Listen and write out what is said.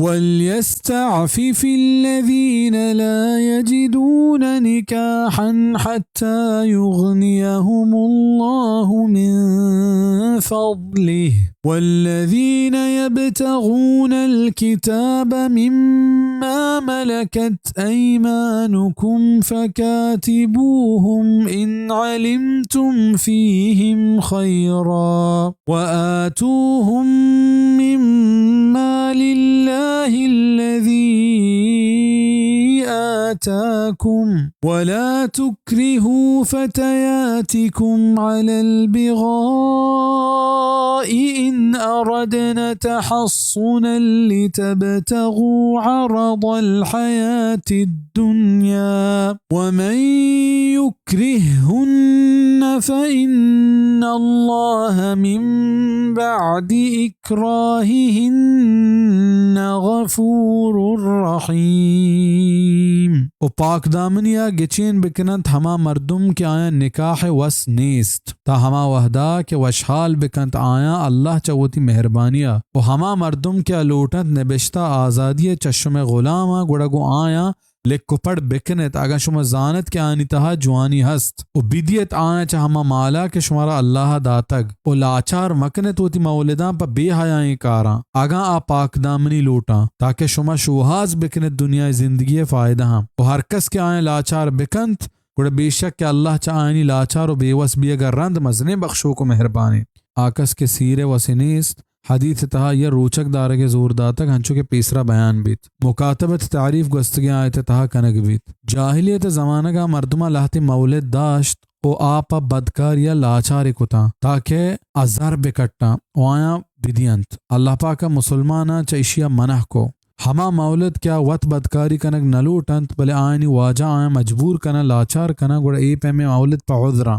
وَلْيَسْتَعْفِفِ الَّذِينَ لَا يَجِدُونَ نِكَاحًا حَتَّى يُغْنِيَهُمُ اللَّهُ مِنْ فَضْلِهِ وَالَّذِينَ يَبْتَغُونَ الْكِتَابَ مِمَّا مَلَكَتْ أَيْمَانُكُمْ فَكَاتِبُوهُمْ إِنْ عَلِمْتُمْ فِيهِمْ خَيْرًا وَآتُوهُمْ مِمَّا لِلَّهِ الَّذِي آتَاكُمْ وَلَا تُكْرِهُوا فَتَيَاتِكُمْ عَلَى الْبِغَاءِ إِنْ أَرَدْنَ تَحَصُّنًا لِتَبْتَغُوا عَرَضَ الْحَيَاةِ الدُّنْيَا وَمَنْ يُكْرِههُّنَّ فَإِنَّ اللَّهَ مِنْ بَعْدِ إِكْرَاهِهِنَّ غَفُورٌ رَحِيمٌ. او پاک دامنیا گچین بکنند ہما مردم کے آیا نکاح وس نیست تا ہما وحدہ کے وشحال بکنت آیا اللہ چوتی مہربانیا او ہما مردم کے لوٹت نبشتہ آزادی چشم غلاما گڑگو آیا لکھو پڑ بکنت اگر شما زانت کے آنی تہا جوانی ہست او بیدیت آیا چا ہما مالا کے شمارا اللہ داتگ او لاچار مکنت ہوتی مولدان پا بے حیائیں کاراں اگاں آ پاک دامنی لوٹاں تاکہ شما شوہاز بکنت دنیا زندگی فائدہ ہاں او ہر کس کے آئیں لاچار بکنت گوڑا بے شک کہ اللہ چا آئینی لاچار و بیوس بھی اگر رند مزنے بخشو کو مہربانی آکس کے سیرے وسنیست حدیث تہا یہ روچک دارے کے زور داتک ہنچو کے پیسرا بیان بیت مکاتبت تعریف گستگی آیت تہا کنگ بیت جاہلیت زمانہ کا مردمہ لہتی مولد داشت او آپا بدکار یا لاچار کتا تاکہ ازار بکٹا او آیا بدینت اللہ پاکا مسلمانا چیشیا منح کو ہما مولد کیا وط بدکاری کنگ نلوٹنت بلے آئینی واجہ آیا مجبور کنا لاچار کنا گوڑا ای پہ میں مولد پا عذرا